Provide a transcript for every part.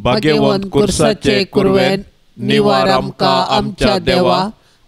भाग्यवंत कुर्साचे कुरवेन निवार आमकां आमच्या देवा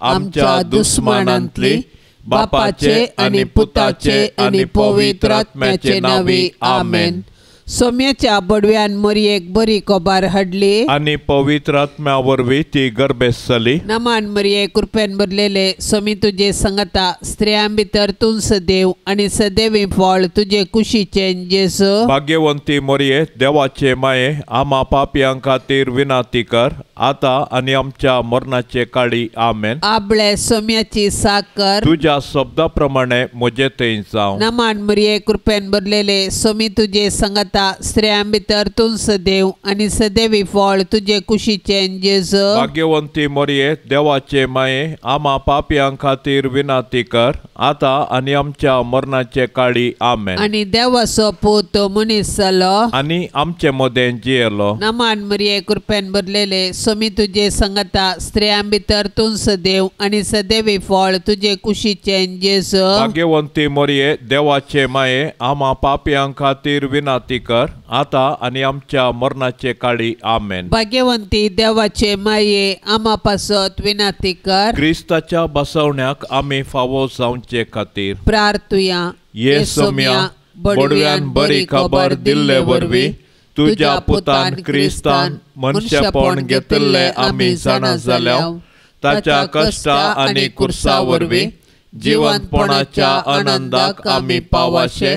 आमच्या दुस्मनांतली बापाचे आनी पुताचे आनी पवित्र आत्म्याचे नावी आमेन। सोम्याच्या बडव्यान मरियेक बरी कोबार हाडली आनी पवित्र आत्म्या वरवीं ती गर्भेस जाली। नमान मरिये कृपेन भरलेले सोमी तुजे संगता स्त्रियां भितर तूं सदैव आनी सदैवी फळ तुजे कुशीचे जेसू। भाग्यवंती मरिये देवाचे माये आम्हा पापयां खातीर विनाती कर आता आनी आमच्या मरणाचे काळी आमेन। आपले सोम्याची साकर तुझ्या शब्दा प्रमाणे म्हजे थंय जावं। नमान मरिये कृपेन भरलेले सोमी तुजे संगता स्त्रियां भितर तूं सदैव आनी सदैवी फळ तुजे कुशीचे जेसू। भाग्यवंती मरिये देवाचे माये आम्हा पापयां खातीर विनाती कर आता आनी आमच्या मरणाचे काळी आमेन। आनी देवाचो पूत मनीस जालो आनी आमचे मदें जियेलो। नमान मरिये कृपेन भरलेले सोमी तुजे संगता स्त्रियां भितर तूं सदैव आनी सदैवी फळ तुजे कुशीचे जेसू। भाग्यवंती मरिये देवाचे माये आम्हा पापयां खातीर विनाती कर आता आनी आमच्या मरणाचे काळी आमेन। भाग्यवंती देवाचे माये आम्हा पासत विनाती कर क्रिस्ताच्या बसवण्याक आमी फावो जावचे खातीर प्रार्थुया। ये सोम्या बडव्यान बरी खबर दिल्ले वरवीं तुझ्या पुतान क्रिस्तान मनशापण घेतले आमी जाणा जाल्याव ताच्या कष्टा आनी कुर्सा वरवीं जिवंतपणाच्या आनंदाक आमी पावाशे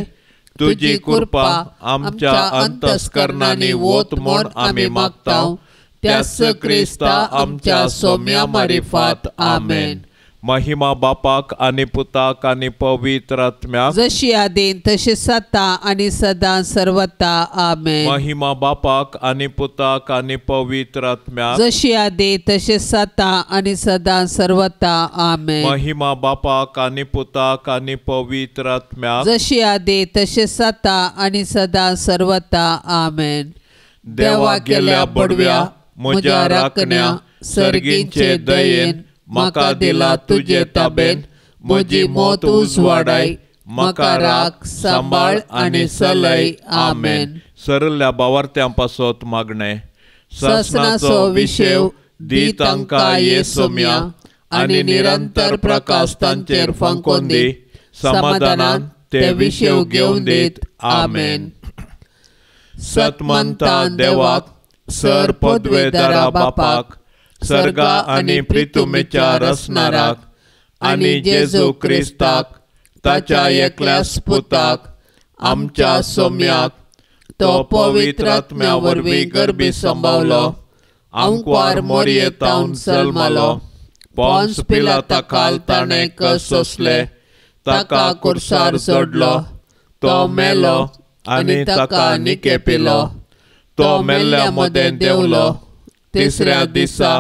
तुजी कृपा आमच्या अंतस्करणांनी वोत म्हूण आमी मागताव त्याच क्रिस्ता आमच्या सोम्या मारिफात आमेन। महिमा बापाक आनी पुताक आनी पवित्र आत्म्याक जशी आदीन तशी सता आनी सदां सर्वता आमेन। महिमा बापाक आनी पुताक आनी पवित्र आत्म्याक जशी आदी तशी सता आनी सदां सर्वता आमेन। महिमा बापाक आनी पुताक आनी पवित्र आत्म्याक जशी आदी तशी सता आनी सदां सर्वता आमेन। देवा गेल्या बडव्या म्हज्या राखण्या सर्गींचे दयेन म्हाका दिला तुजे ताबेन म्हजी मोत उजवाडाय म्हाका राख सांबाळ आनी चलय आमेन। सरल्या बावार्थ्यां पासत मागणे ससनाचो विशेव दी तांकां ये सोम्या आनी निरंतर प्रकाश तांचेर फंकोन दी समाधानान ते विशेव घेवन दीत आमेन। सतमंता देवाक सर पदवेदारा बापाक सर्गा आनी प्रितुमेच्या रसनाराक आनी जेजू क्रिस्ताक ताच्या एकल्याच पुताक आमच्या सोम्याक तो पवित्र आत्म्या वरवीं गर्भी संभावलो अंकवार मोरयेतावन जल्मलो पोंस पिलाता खाल ताणें कस सोंसले ताका कुर्सार जोडलो तो मेलो आनी ताका निके पिलो तो मेल्ल्या मदें देंवलो तिसऱ्या दिसा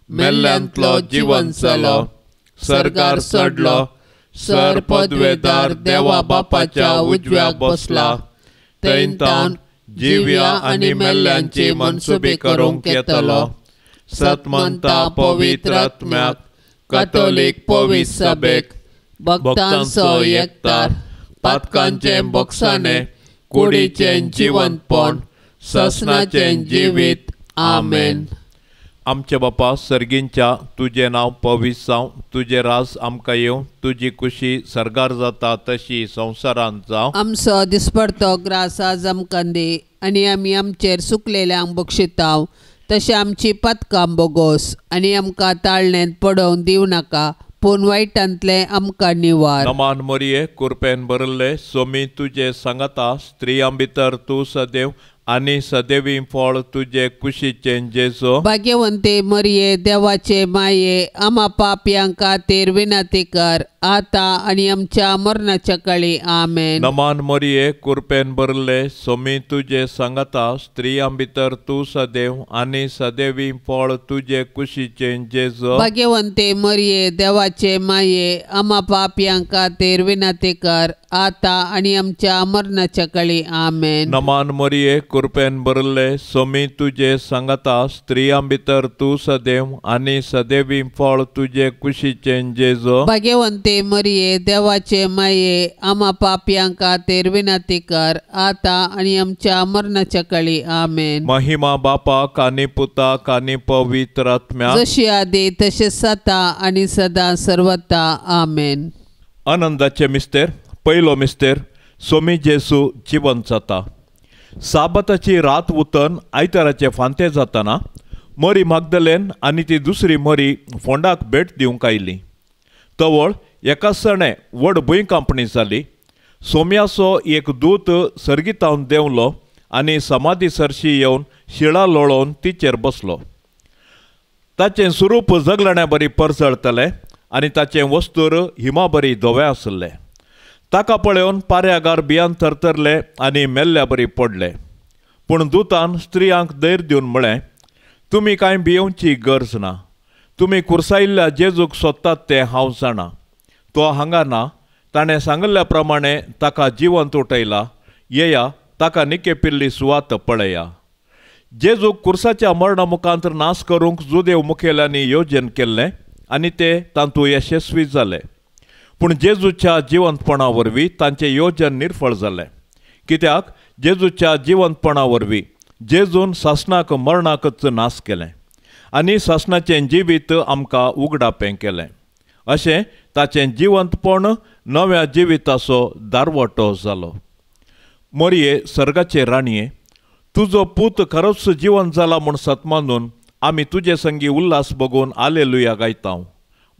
मेल्ल्यांतलो जिवंत जालो सर्गार चडलो सर पदवेदार देवा बापाच्या उजव्याक बसला थंय तावन जिव्या आनी मेल्ल्यांची मनसुबी करूंक येतलो। सतमंता पवित्र आत्म्याक कातोलीक पवित्र सभेक भक्तांचो एकतार पातकांचे बोगसाणे कुडीचें जिवंतपण ससनाचें जिवीत आमेन। आमचे बापा सर्गींच्या तुझे नाव पवित्र जावं तुझे राज आमकां येवं तुजी खुशी सर्गार जाता तशी संवसारांत जावं। आमचो दिसपडतो ग्रास आज आमकां दी आनी आमी आमचेर सुकलेल्यांक बक्षिताव तशें आमची पथकां बोगोस आनी आमकां ताळणेंत पडोवंक दिवं नाका पूण वायटांतले आमकां निवार। नमान मरिये कृपेन भरले सोमी तुजे सांगता स्त्रियां भितर तूं सदैव आनी सदैवी फळ तुजे कुशीचे जेजू। भाग्यवंते मरिये देवाचे माये आम्हा पापयां खातीर विनाती कर आता आनी आमच्या मरणाच्या काळी आमेन। नमान मरिये कृपेन भरले सोमी तुजे सांगता स्त्रियां भितर तूं सदैव आनी सदैवी फळ तुजे कुशीचे जेजू। भाग्यवंते मरिये देवाचे माये आम्हा पापयां खातीर विनाती कर आता आणि आमच्या मरणाच्या काळी आमेन. नमान मरिये कृपेन भरले सोमी तुझे सांगता स्त्रियां भितर तू सदैव आणि सदैवी फळ तुझे कुशीचे जेजो. भाग्यवंते मरिये देवाचे माये आम्हा पापयांक खातीर विनंती कर आता आणि आमच्या मरणाच्या काळी आमेन. महिमा बापाक आनी पुताक आनी पवित्र आत्म्याक जशी आदी तशेंच आता आणि सदा सर्वता आमेन. आनंदाचे मिस्तेर. पयलो मिस्तेर सोमी जेसू जिवंत जाता. साबताची रात उतन आयताराचे फांते जाताना मरी मागदलेन आनी ती दुसरी मरी फोंडाक भेट दिवंक आयली. तवळ एका सणे व्हड भुंयकांपणी जाली. सोम्याचो एक दूत सर्गितावन देंवलो आनी समाधी सरशी येवन शिळा लोळोवन तिचेर बसलो. ताचें स्वरूप जगलण्या बरी परसळतलें आनी ताचें वस्तूर हिमा बरी धवें आसलें. ताका पळोवन पाऱ्यागार भियान थरथरले आनी मेल्ल्या बरी पडले. पूण दुतान स्त्रियांक धैर्य दिवन म्हळें, तुमी कांय भियेवची गरज ना. तुमी कुर्सायिल्ल्या जेजूक सोदतात ते हांव जाणा. तो हांगा ना. ताणें सांगल्ल्या प्रमाणे ताका जिवंत उठयला. येया ताका निकेपिल्ली सुवात पळया. जेजूक कुर्साच्या मरणा मुखांतर नाश करूंक जुदेव मुखेल्यांनी येवजन केल्लें आनी ते तातूंत यशस्वी जाले. पूण जेजूच्या जिवंतपणा वरवीं तांचें येवजन निर्फळ जालें. कित्याक जेजूच्या जिवंतपणा वरवीं जेजून सासणाक मरणाकच नाश केलें आनी सासणाचें जिवीत आमकां उगडापें केलें. अशें ताचें जिवंतपण नव्या जिविताचो दारवटो जालो. मोरये सर्गाचे राणये, तुजो पूत खरोच जिवंत जाला म्हूण सतमानून आमी तुजे संगी उल्हास बगून आलेलुया गायतांव.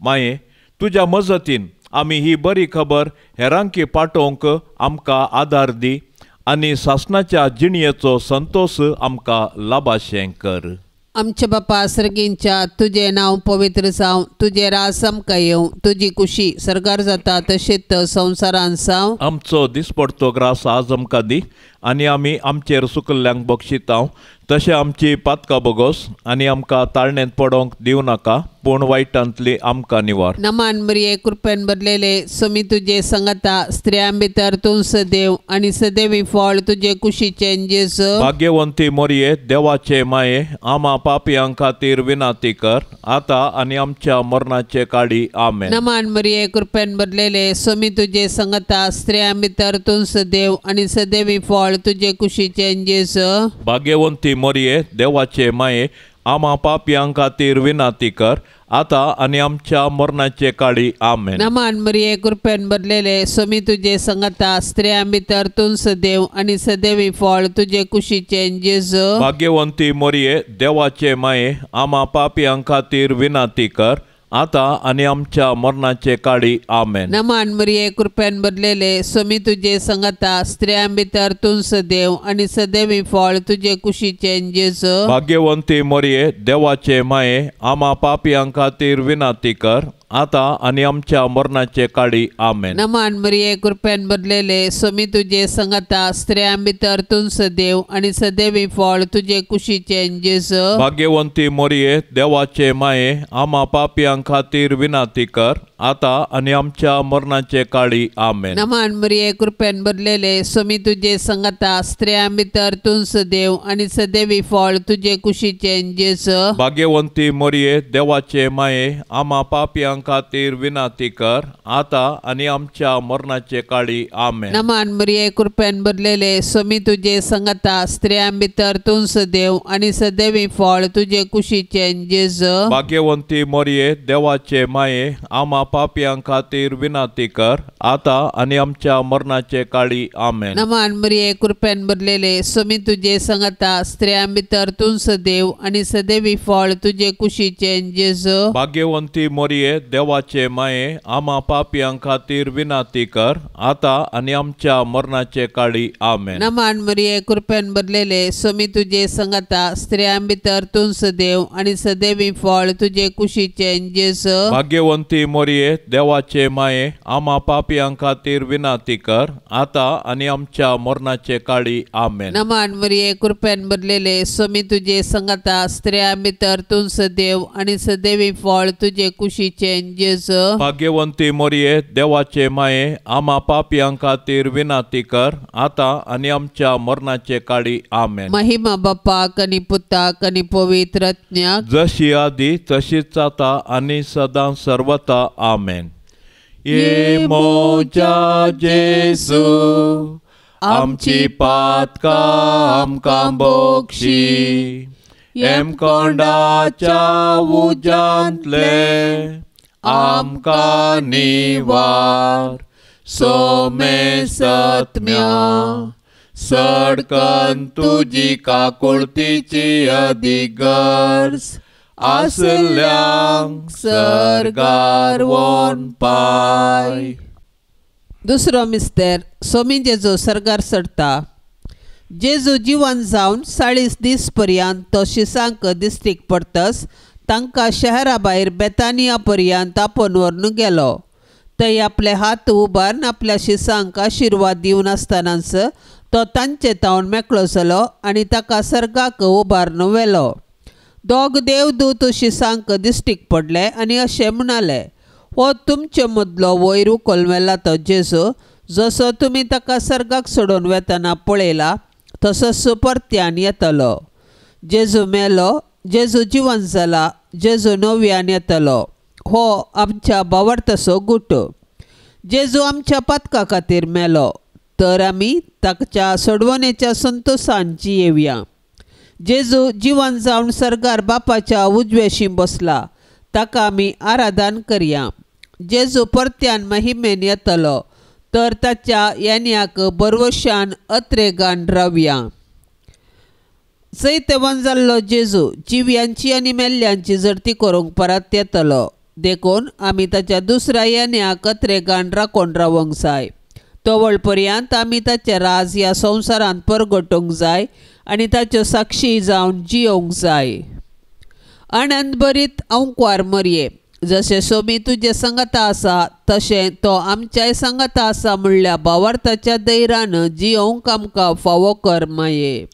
माये, तुज्या मजतीन आमी ही बरी खबर हेरांकी पाठोवंक आमकां आदार दी आनी सासणाच्या जिणयेचो संतोश आमकां लाभाशें कर. आमच्या बापा सर्गींच्या तुझे नांव पवित्र जावं. तुझे रास आमकां येवं. तुजी कुशी सरकार जाता तशेंच संवसारान जावं. आमचो दिसपडतो ग्रास आज आमकां दी आनी आमी आमचेर सुकल्ल्यांक बक्षितांव. तशें आमची पातकां बोगोस आनी आमकां ताळणेंत पडोवंक दिवं नाका, पूण वायटांतली आमकां निवार. नमान मरिये कृपेन भरलेले सोमी तुजे संगता स्त्रियां भितर तूं सदैव आनी सदैवी फळ तुजे कुशीचें जेजू. भाग्यवंती मोरये देवाचे माये आम्हा पापयां खातीर विनाती कर आता आनी आमच्या मरणाचे काळी आमेन. नमान मरिये कृपेन भरलेले सोमी तुजे संगता स्त्रियां भितर तूं सदैव आनी सदैवी फळ तुजे कुशीचें जेजू. भाग्यवंती मोरये देवाचे माये आम्हा पापयां खातीर विनाती कर आता आनी आमच्या मरणाचे काळी आमेन. नमान मरिये कृपेन भरलेले सोमी तुजे संगता स्त्रियां भितर तूं सदैव आनी सदैवी फळ तुजे कुशीचें जेजू. भाग्यवंती मोरये देवाचे माये आम्हा पापयां खातीर विनाती कर आता आनी आमच्या मरणाचे काळी आमेन. नमान मरिये कृपेन भरलेले सोमी तुजे संगता स्त्रियां भितर तूं सदैव आनी सदैवी फळ तुजे कुशीचें जेजू. भाग्यवंती मोरये देवाचे माये आम्हा पापयां खातीर विनाती कर आता आनी आमच्या मरणाचे काळी आमेन. नमान मरिये कृपेन भरलेले सोमी तुजे संगता स्त्रियां भितर तूं सदैव आनी सदैवी फळ तुजे कुशीचें जेजू. भाग्यवंती मोरये देवाचे माये आम्हा पापयां खातीर विनाती कर आता आनी आमच्या मरणाचे काळी आमेन. नमान मरिये कृपेन भरलेले सोमी तुजे संगता स्त्रियां भितर तूं सदैव आनी सदैवी फळ तुजे कुशीचें जेजू. भाग्यवंती मोरये देवाचे माये आम्हा पापयां खातीर विनाती कर आता आनी आमच्या मरणाचे काळी आमेन. नमान मरिये कृपेन भरलेले सोमी तुजे संगता स्त्रियां भितर तूं सदैव आनी सदैवी फळ तुजे कुशीचें जेजू. भाग्यवंती मोरये देवाचे माये आम्हा पापयां खातीर विनाती कर आता आनी आमच्या मरणाचे काळी आमेन. नमान मरिये कृपेन भरलेले सोमी तुजे संगता स्त्रियां भितर तूं सदैव आनी सदैवी फळ तुजे कुशीचें जेजू. भाग्यवंती मोरये देवाचे माये आम्हा पापयां खातीर विनाती कर आता आनी आमच्या मरणाचे काळी आमेन. नमान मरिये कृपेन भरलेले सोमी तुजे संगता स्त्रियां भितर तूं सदैव आनी सदैवी फळ तुजे कुशीचें जेजू. भाग्यवंती मोरये देवाचे माये आम्हा पापयां खातीर विनाती कर आता आनी आमच्या मरणाचे काळी आमेन. नमान मरिये कृपेन भरलेले सोमी तुजे संगता स्त्रियां भितर तूं सदैव आनी सदैवी फळ तुजे कुशीचें जेजू भाग्यवंती मोरये, देवाचे माये, आम्हा पापियां खातीर विनाती कर, आता आणि आमच्या मरणाचे काळी. आमेन. महिमा बापाक आनी पुताक आनी पवित्र आत्म्याक, जशी आदी तशीच आता आणि सदां सर्वता. आमेन. ये मोजा जेजू, आमची पातकां आमकां बोगशी, कोंडाच्या उजांतले आमकां निवार. सोमे सत्म्या सडकन तुजी काकुळतीची अधिगर्ज, आसल्यांक सरगार वोन पाय. दुसरो मिस्तेर, सोमी जेजू सरगार सरता. जेजू जिवन जावन 40 दीस पर्यंत तो शिसांक दिश्टीक पडटस तांकां शहरा भायर बेतानिया पर्यंत आपोवन व्हरून गेलो. थंय आपले हात उबारून आपल्या शिसांक आशिर्वाद दिवन आसतनाच तो तांचे तावन मेकळो जालो आनी ताका सर्गाक उबारून व्हेलो. दोग देवदूत शिसांक दिश्टीक पडले आनी अशें म्हणाले, हो तुमचे मदलो वयर उखोल व्हेला तो जेजू, जसो तुमी ताका सर्गाक सोडून वेतना पळयला तसोच परत्यान येतलो. जेजू मेलो, जेजू जिवन जाला, जेजू नव्यान येतलो. हो आमच्या भावार्थसो गुट. जेजू आमच्या पातका खातीर मेलो, तर आमी ताच्या सोडवणेच्या संतोशान जियेवया. जेजू जिवन जावन सर्गार बापाच्या उजवेशी बसला, ताका आमी आराधन करया. जेजू परत्यान महिमेन येतलो, तर ताच्या येण्याक बरवशान अत्रेगान रावया. सैतवन जाल्लो जेजू जिव्यांची आनी मेल्ल्यांची जडती करूंक परत येतलो. देखून आमी ताच्या दुसऱ्या येण्याक अत्रेगान राखून रावंक जाय. तोवळ पर्यंत आमी ताचें राज ह्या संवसारांत परगटूंक जाय आनी ताच्यो साक्षी जावन जियोंक जाय. आनंद भरीत औंकवार मरये, जशें सोमी तुजे संगता आसा तशें तो आमच्याय संगता आसा म्हणल्या भावार्थाच्या दैरान जियोंक आमकां फावो कर माये.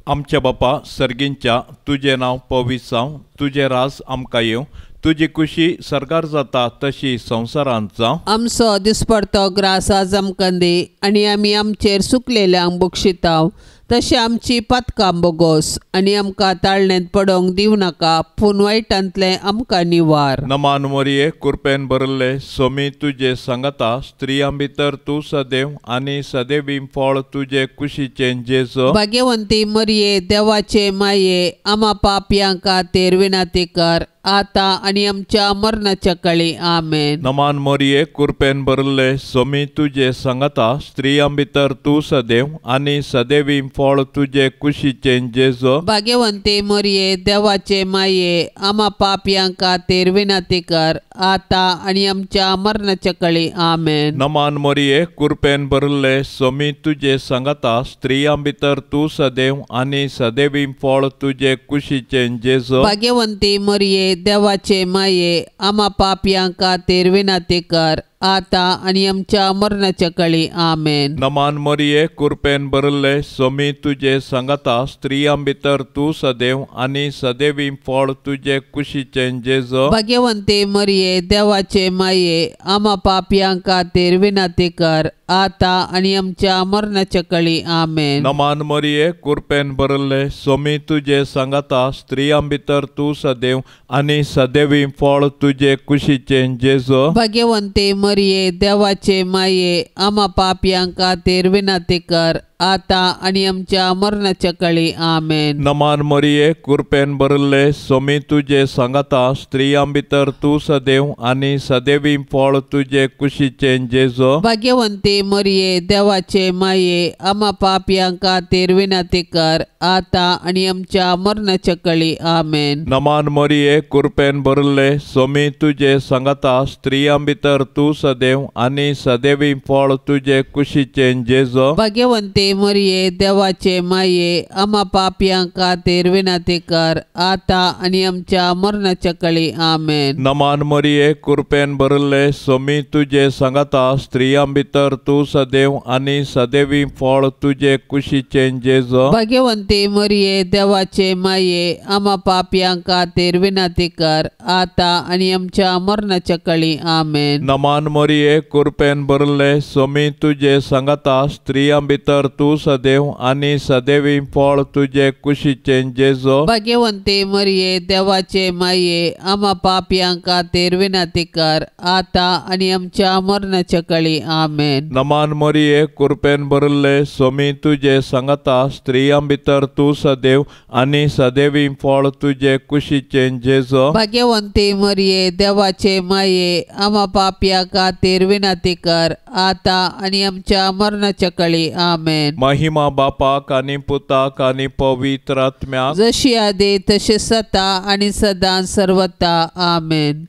आमच्या बापा सर्गींच्या, तुझे नांव पवित्र जावं, तुझे राज आमकां येवं, तुजी खुशी सरगार जाता तशी संवसारांत जावं. आमचो दिसपडतो ग्रास आज आमकां दी, आनी आमी आमचेर सुकलेल्यांक बक्षिताव, तशें आमची पातकां बोगोस, आनी आमकां ताळणेंत पडोवंक दिवं नाका, पूण वायटांतले आमकां निवार. नमान मोरये, कृपेन भरले, सोमी तुजे संगता, स्त्रियां भितर तूं सदैव आनी सदैवी फळ तुजे कुशीचें जेजू. भाग्यवंती मरये, देवाचे माये, आम्हा पापयां खातीर विनाती कर, आता आनी आमच्या मरणाच्या काळी. आमेन. नमान मोरये, कृपेन भरले, सोमी तुजे संगता, स्त्रियां भितर तूं सदैव आनी सदैवी फळ तुजे कुशीचें जेजू. भाग्यवंती मरये, देवाचे माये, आम्हा पापयां खातीर विनाती कर, आता आनी आमच्या मरणाच्या काळी. आमेन. नमान मोरये, कृपेन भरले, सोमी तुजे संगता, स्त्रियां भितर तूं सदैव आनी सदैवी फळ तुजे कुशीचें जेजू. भाग्यवंती मरये, देवाचे माये, आम्हा पापयां खातीर विनाती कर, आता आनी आमच्या मरणाच्या काळी. आमेन. नमान मोरये, कृपेन भरले, सोमी तुजे संगता, स्त्रियां भितर तूं सदैव आनी सदैवी फळ तुजे कुशीचें जेजू. भाग्यवंती मरये, देवाचे माये, आम्हा पापयां खातीर विनाती कर, आता आनी आमच्या मरणाच्या काळी. आमेन. नमान मोरये, कृपेन भरले, सोमी तुजे संगता, स्त्रियां भितर तूं सदैव आनी सदैवी फळ तुजे कुशीचें जेजू. भाग्यवंती मरये, देवाचे माये, आम्हा पापयां खातीर विनाती कर, आता आनी आमच्या मरणाच्या काळी. आमेन. नमान मोरये, कृपेन भरले, सोमी तुजे संगता, स्त्रियां भितर तूं सदैव आनी सदैवी फळ तुजे कुशीचें जेजू. भाग्यवंती मरये, देवाचे माये, आम्हा पापयां खातीर विनाती कर, आता आनी आमच्या मरणाच्या काळी. आमेन. नमान मोरये, कृपेन भरले, सोमी तुजे संगता, स्त्रियां भितर तूं सदैव आनी सदैवी फळ तुझे कुशीचे जेजो. भाग्यवंते मरिये देवाचे माये आम्हा पापयां खातीर विनंती कर आता आणि आमच्या मरणाच्या काळी आमेन. नमान मरिये कृपेन भरले सोमी तुझे सांगता स्त्रियां भितर तू सदैव आनी सदैवी फळ तुझे कुशीचे जेजो. भाग्यवंते मरिये देवाचे माये आम्हा पापयां खातीर विनंती कर आता आणि आमच्या मरणाच्या काळी आमेन. नमान मरिये कृपेन भरले सोमी तुझे सांगता स्त्रियां भितर तू सदैव आनी सदैवी फळ तुझे कुशीचे जेजो. भाग्यवंते मरिये देवाचे माये आम्हा पापयां खातीर विनंती कर आता आणि आमच्या मरणाच्या काळी आमेन. नमान मरिये कृपेन भरले सोमी तुझे सांगता स्त्रियां भितर तू सदैव आनी सदैवी फळ तुझे कुशीचे जेजो. भाग्यवंते मरिये देवाचे माये आम्हा पापयां खातीर विनंती कर आता आणि आमच्या मरणाच्या काळी आमेन. महिमा बापाक आनी पुताक आनी पवित्र आत्म्याक जशी आदी तशी सता आणि सदां सर्वता आमेन.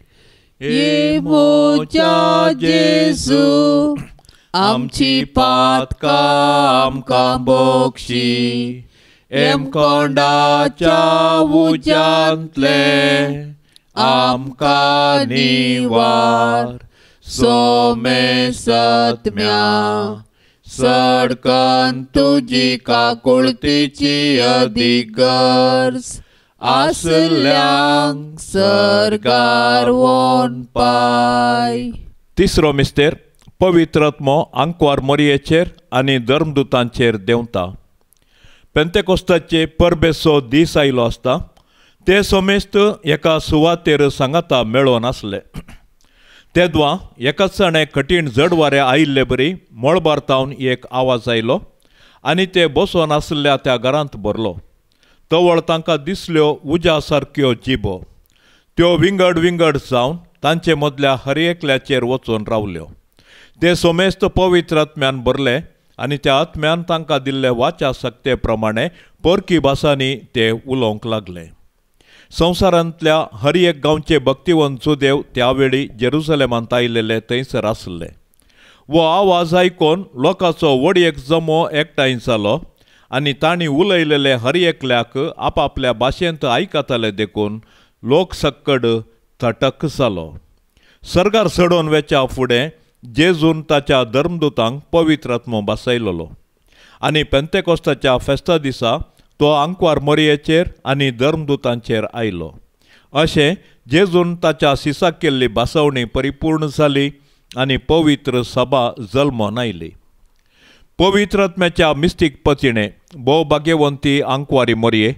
ये मोच्या जेजू आमची पातकां आमकां बोगशी एम कोंडाच्या उज्यांतले आमकां निवार सोमे सत्म्या सडकन तुजी काकुळतीची अधिगर्ज आसल्यांक सरकार वोन पाय. तिसरो मिस्तेर पवित्र आत्मो आंकवार मरियेचेर आनी धर्मदुतांचेर देंवता. पेंतेकोस्ताचे परबेचो दीस आयलो आसता ते सोमेस्त एका सुवातेर सांगाता मेळोन आसले. तेदवा एकाच जाणें कठीण जड वारें आयिल्ले बरी मळबारतावन एक आवाज आयलो आनी ते बसोन आसल्या त्या घरांत भरलो. तवळ तांकां दिसल्यो उज्या सारक्यो जिबो. त्यो विंगड विंगड जावन तांचे मदल्या हर एकल्याचेर वचून रावल्यो. ते सोमेस्त पवित्र आत्म्यान भरले आनी त्या आत्म्यान तांकां दिल्ले वाचा सक्ते प्रमाणे परकी भासांनी ते उलोवंक लागले. संवसारांतल्या हर एक गांवचे भक्तिवंत सुदेव त्या वेळी जेरुसलेमांत आयिल्ले थंयसर आसले. वो आवाज आयकून लोकांचो व्हडयेक जमो एकठांय जालो आनी तांणी उलयलेले हर एकल्याक आपापल्या भाशेंत आयकताले देखून लोक सक्कड थटक जालो. सर्गार चडोवन वेच्या फुडें जेजून ताच्या धर्मदुतांक पवित्र आत्मो बसयलोलो आनी पेंतेकोस्ताच्या फेस्ता दिसा तो आंकवार मरियेचेर आनी धर्मदुतांचेर आयलो. अशें जेजून ताच्या सिसाक केल्ली बासवणी परिपूर्ण जाली आनी पवित्र सभा जल्मोन आयली. पवित्र आत्म्याच्या मिस्तीक पचिणे भोव भाग्यवंती आंकवारी मरिये,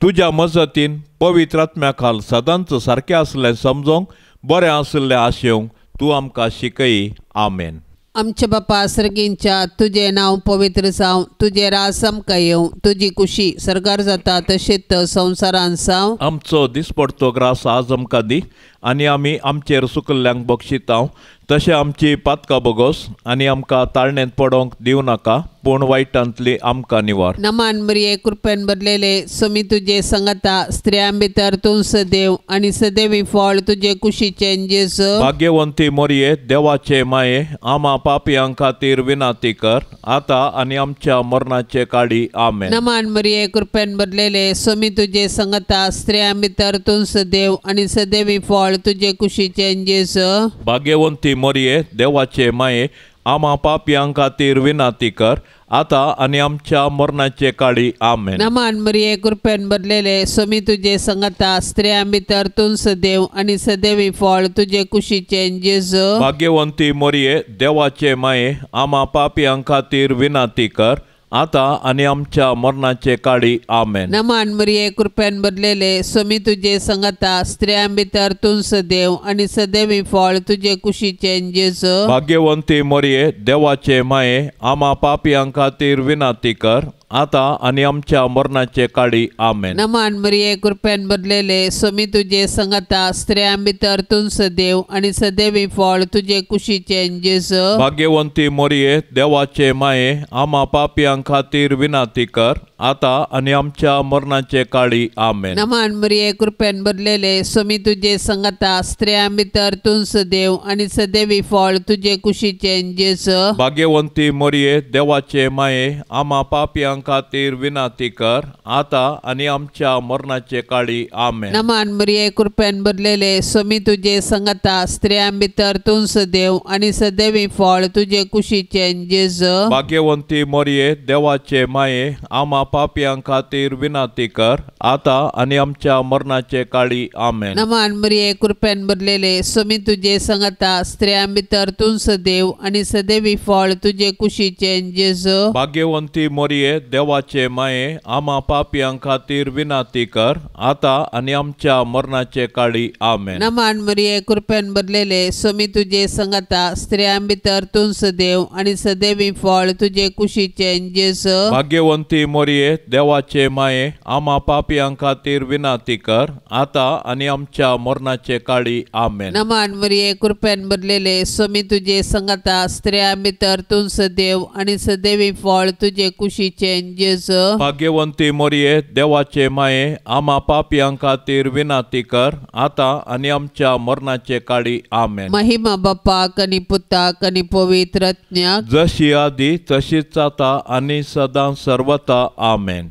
तुज्या मजतीन पवित्र आत्म्या खाल सदांच सारकें आसलें समजोंक बरें आसलें आशेवंक तूं आमकां शिकय. आमेन. आमचे बापा सर्गींच्या तुझे नाव पवित्र जावं, तुझे राज आमकां येवं, तुजी कुशी सरकार जाता तशीच संवसारांत जावं. आमचो दिसपडतो ग्रास आज आमकां दी आनी आमी आमचेर सुकल्ल्यांक बक्षितांव तशें आमची पातकां बोगोस आनी आमकां ताळणेंत पडोवंक दिवं नाका पूण वायटांतली आमकां निवार. नमान मरिये कृपेन भरलेले सोमी तुजे संगता स्त्रियां भितर तूं सदैव आनी सदैवी फळ तुजे कुशीचे जेजू. भाग्यवंती मरिये देवाचे माये आम्हा पापयां खातीर विनंती कर आता आनी आमच्या मरणाचे काळी. आमेन. नमान मरिये कृपेन भरलेले सोमी तुजे संगता स्त्रियां भितर तूं सदैव आनी सदैवी फळ तुजे कुशीचे जेजू. भाग्यवंती मरिये देवाचे माये आम्हा पापयां खातीर विनंती कर आता आनी आमच्या मरणाचे काळी. आमेन. नमान मरिये कृपेन भरलेले सोमी तुजे संगता स्त्रियां भितर तूं सदैव आनी सदैवी फळ तुजे कुशीचे जेजू. भाग्यवंती मरिये देवाचे माये आम्हा पापयां खातीर विनंती कर आता आनी आमच्या मरणाचे काळी. आमेन. नमान मरिये कृपेन भरलेले सोमी तुजे संगता स्त्रियां भितर तूं सदैव आनी सदैवी फळ तुजे कुशीचे जेजू. भाग्यवंती मरिये देवाचे माये आम्हा पापयां खातीर विनंती कर आता आनी आमच्या मरणाचे काळी. आमेन. नमान मरिये कृपेन भरलेले सोमी तुजे संगता स्त्रियां भितर तूं सदैव आनी सदैवी फळ तुजे कुशीचे जेजू. भाग्यवंती मरिये देवाचे माये आम्हा पापयां खातीर विनंती कर आता आणि आमच्या मरणाचे काळी आमेन. नमान मरिये कृपेन भरलेले स्वामी तुझे संगता स्त्रियां भितर तूं सदैव आणि सदैवी फळ तुझे कुशीचे जेजू. भाग्यवंती मरिये देवाचे माये आम्हा पापियां खातीर विनाती कर आता आणि आमच्या मरणाचे काळी आमेन. नमान मरिये कृपेन भरलेले स्वामी तुझे संगता स्त्रियां भितर तूं सदैव आणि सदैवी फळ तुझे कुशीचे जेजू. भाग्यवंती मरिये देवाचे माये आम्हा पापियां खातीर विनाती कर आता आणि आमच्या मरणाचे काळी आमेन. नमान मरिये कृपेन भरलेले स्वामी तुझे संगता स्त्रियां भितर तूं सदैव आणि सदैवी फळ तुझे कुशीचे जेजू. भाग्यवंती मरिये देवाचे माये आम्हा पापियां खातीर विनाती कर आता आणि आमच्या मरणाचे काळी आमेन. नमान मरिये कृपेन भरलेले स्वामी तुझे संगता स्त्रियां भितर तूं सदैव आणि सदैवी फळ तुझे कुशीचे जेजू. भाग्यवंती मरिये देवाचे माये आम्हा पापियां खातीर विनाती कर आता आणि आमच्या मरणाचे काळी आमेन. नमान मरिये कृपेन भरलेले स्वामी तुझे संगता स्त्रियां भितर तूं सदैव आणि सदैवी फळ तुझे कुशीचे जेजू. भाग्यवंती मरिये देवाचे माये आम्हा पापियां खातीर विनाती कर आता आणि आमच्या मरणाचे काळी आमेन. महिमा बापाक आणि पुताक आणि पवित्र आत्म्याक जशी आधी तशीच आता आणि सदां सर्वता आमेन.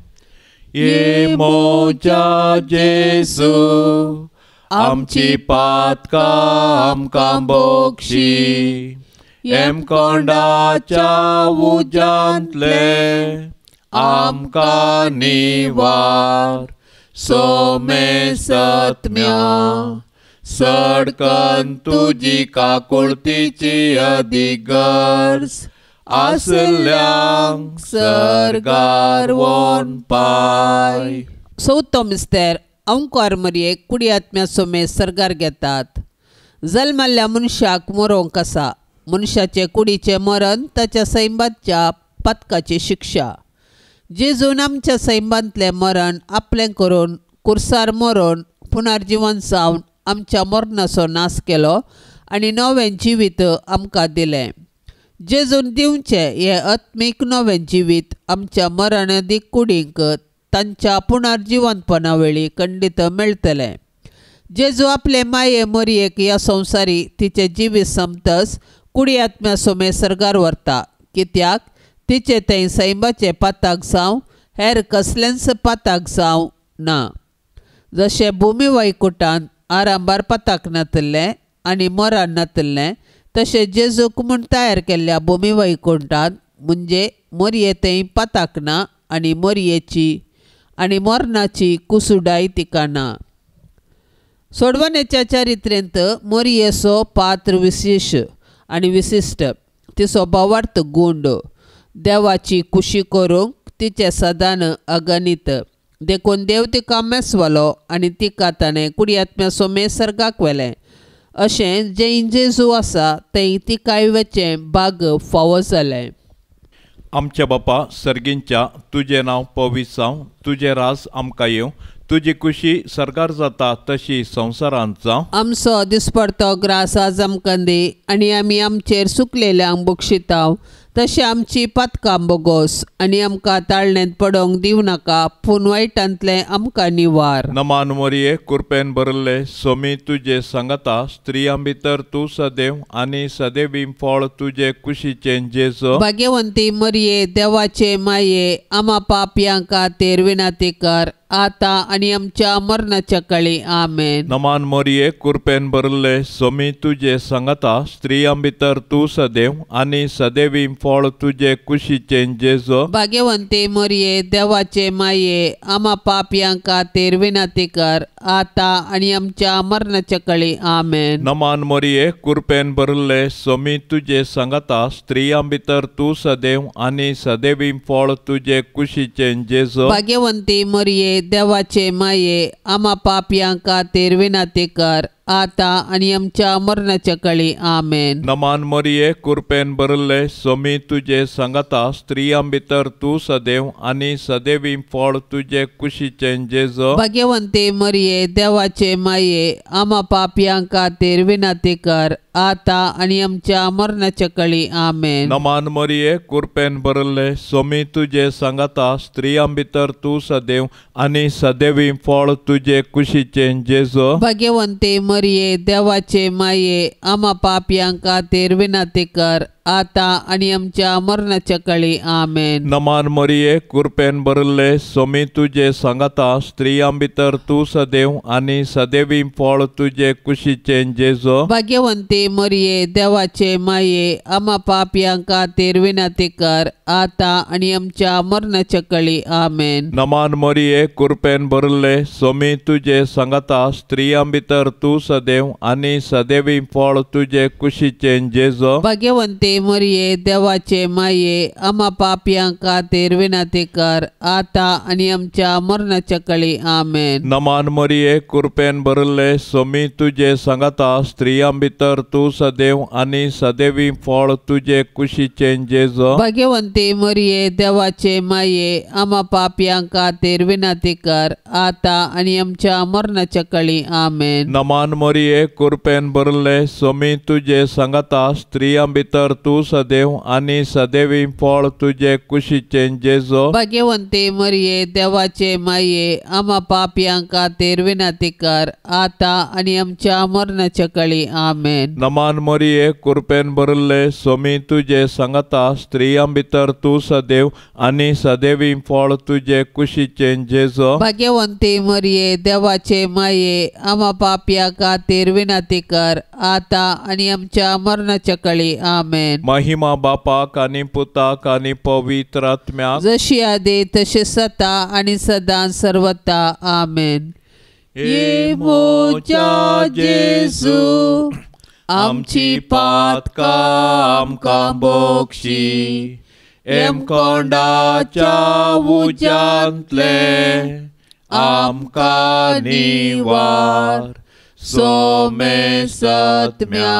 ये मोच्या जेजू आमची पातकां आमकां बोगशी एम कोंडाच्या उजांतले आमकां निवार सोमे सत्म्या सडकन तुजी काकुळतीची अधिगर्ज आसल्यांक सरगार वोन पाय. चवथो मिस्तेर अंकार मरिये कुडी आत्म्या सोमे सरगार घेतात. जल्माल्ल्या मनशाक मरोंक आसा. मनशाचे कुडीचे मरण ताच्या सैमाच्या पतकाची शिक्षा. जेजून आमच्या सैमांतले मरण आपलें करून कुर्सार मरून पुनर्जीवन जावन आमच्या मरणाचो नाश केलो आनी नवें जिवीत आमकां दिलें. जेजून दिवचे हे आत्मीक नवें जिवीत आमच्या मरणदीक कुडींक तांच्या पुनर्जीवनपणा वेळी खंडीत मेळटलें. जेजू आपले माये मरियेक ह्या संवसारी तिचे जिवीत समतस कुडी आत्म्या सोमे सरगार व्हरता. कित्याक तिचे थंय सैमाचे पाताक जावं हेर कसलेंच पाताक जावं ना. जशे भुमी वैकुंठांत आरांबार पाताक नातल्लें आनी मरण नातल्लें तशें जेजूक म्हूण तयार केल्ल्या भुमी वैकुंठांत म्हणजे मरये थंय पाताक ना आनी मरयेची आनी मरणाची कुसुडाय तिका ना. सोडवणेच्या चारित्रेंत मरयेचो पात्र विशेश आनी विशिश्ट. तिचो भावार्थ गूंड. देवाची खुशी करूंक तिचे सदान अगणित. देखून देव तिका मेसवलो आनी तिका ताणें कुडी आत्म्या सोमे सर्गाक व्हेलें. अशें जें जेजू आसा थंय तिकाय वेचें भाग फावो जालें. आमच्या बापा सर्गींच्या तुजें नांव पवित्र जावं. तुजें राज आमकां येवं. तुजी खुशी सरगार जाता तशी संवसारांत जावं. आमचो दिसपडतो ग्रास आज आमकां दी आनी आमी आमचेर सुकलेल्यांक बक्षिताव. तशें आमची पातकां बोगोस आनी आमकां ताळणेंत पडोवंक दिवं नाका पूण वायटांतलें आमकां निवार. नमान मरिये कृपेन भरले सोमी तुजे सांगता स्त्रियां भितर तूं सदैव आनी सदैवी फळ तुजे कुशीचें जेजू. भाग्यवंती मरिये देवाचे माये आम्हा पापयां खातीर विनाती कर आता आनी आमच्या मरणाच्या काळी आमेन. नमान मरिये कृपेन भरले सोमी तुजे सांगता स्त्रियां भितर तूं सदैव आनी सदैवी फळ तुजे कुशीचें जेजू. भाग्यवंती मरिये देवाचे माये आम्हा पापयां खातीर विनाती कर आता आनी आमच्या मरणाच्या काळी आमेन. नमान मरिये कृपेन भरले सोमी तुजे सांगता स्त्रियां भितर तूं सदैव आनी सदैवी फळ तुजे कुशीचें जेजू. भाग्यवंती मरिये देवाचे माये आम्हा पापयां खातीर विनाती कर आता आणि आमच्या मरणाच्या काळी आमेन. नमान मरिये कृपेन भरले सोमी तुझे सांगता स्त्रियां भितर तू सदैव आणि सदैवी फळ तुझे कुशीचे जेजो. भाग्यवंते मरिये देवाचे माये आम्हा पापयां खातीर विनंती कर आता आणि आमच्या मरणाच्या काळी आमेन. नमान मरिये कृपेन भरले सोमी तुझे सांगता स्त्रियां भितर तू सदैव आणि सदैवी फळ तुझे कुशीचे जेजो. भाग्यवंते मरिये देवाचे माये आम्हा पापयां खातीर विनंती कर आता आणि आमच्या मरणाच्या काळी आमेन. नमान मरिये कृपेन भरले सोमी तुझे सांगता स्त्रियां भितर तू सदैव आणि सदैवी फळ तुझे कुशीचे जेजो. भाग्यवंते मरिये देवाचे माये आम्हा पापयां खातीर विनंती कर आता आणि आमच्या मरणाच्या काळी आमेन. नमान मरिये कृपेन भरले सोमी तुझे सांगता स्त्रियां भितर तू सदैव आणि सदैवी फळ तुझे कुशीचे जेजो. भाग्यवंते मरिये देवाचे माये आम्हा पापयां खातीर विनंती कर आता आणि आमच्या मरणाच्या काळी आमेन. नमान मरिये कृपेन भरले सोमी तुझे सांगता स्त्रियां भितर तू सदैव आणि सदैवी फळ तुझे कुशीचे जेजो. भाग्यवंते मरिये देवाचे माये आम्हा पापयां खातीर विनंती कर आता आणि आमच्या मरणाच्या काळी आमेन. नमान मरिये कृपेन भरले सोमी तुझे सांगता स्त्रियां भितर तू सदैव आणि सदैवी फळ तुझे कुशीचे जेजो. भाग्यवंते मरिये देवाचे माये आम्हा पापयां खातीर विनंती कर आता आणि आमच्या मरणाच्या काळी आमेन. नमान मरिये कृपेन भरले सोमी तुझे सांगता स्त्रियां भितर तू सदैव आणि सदैवी फळ तुझे कुशीचे जेजो. भाग्यवंते मरिये देवाचे माये आम्हा पापयां खातीर विनंती कर आता आणि आमच्या मरणाच्या काळी आमेन. महिमा बापाक आणि पुताक आणि पवित्र आत्म्याक जशी आदी तशी सता आणि सदां सर्वता आमेन. ये मोच्या जेजू आमची पातकां आमकां बोगशी एम कोंडाच्या उज्यांतले आमकां निवार सोमे सत्म्या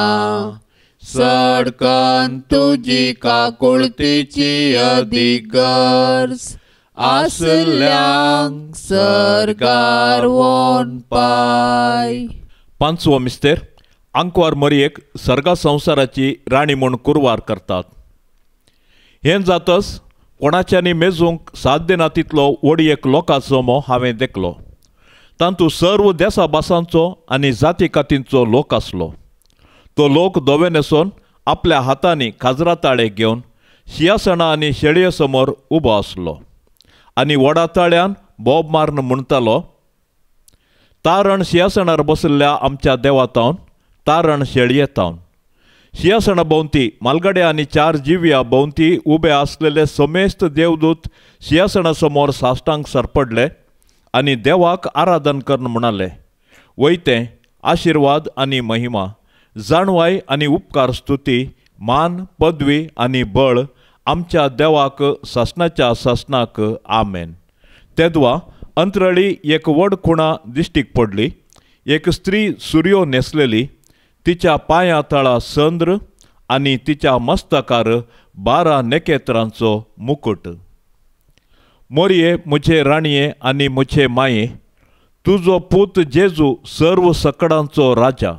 सडकन तुजी काकुळतीची अधिगर्ज आसल्यांक सरकार वोन पाय. पांचवो मिस्तेर आंकवार मरयेक सर्गा संवसाराची राणी म्हूण कुरवार करतात. हें जातच कोणाच्यांनी मेजूंक साध्य ना तितलो व्हडी एक लोकांचो मोह हांवें देखलो. तातूंत सर्व देसा भासांचो आनी जाती कातींचो लोक आसलो. तो लोक धवे न्हेसोन आपल्या हातांनी खाजरा ताळे घेवन सिंहासणां आनी शेळये समोर उबो आसलो आनी व्हडा ताळ्यान बोब मारून म्हणटालो, तारण सिंहासणार बसल्ल्या आमच्या देवातावन, तारण शेळयेतावन. सिंहासणा भोंवती मालगाड्या आनी 4 जिव्या भोंवती उबे आसलेले समेस्त देवदूत सिंहासणा समोर साश्टांग सरपडले आनी देवाक आराधन करून म्हणाले, वयते आशिर्वाद आनी महिमा, जाणवाय आनी उपकार स्तुती, मान, पदवी आनी बळ आमच्या देवाक सासणाच्या सासणाक आमेन. तेदवा अंतरळी एक व्हड खुणा दिश्टीक पडली. एक स्त्री सुर्यो न्हेसलेली, तिच्या पांया तळा संद्र आनी तिच्या मस्तकार 12 नखेत्रांचो मुकुट. मोरये मुझे राणये आनी मुझे माये, तुजो पूत जेजू सर्व सकडांचो राजा.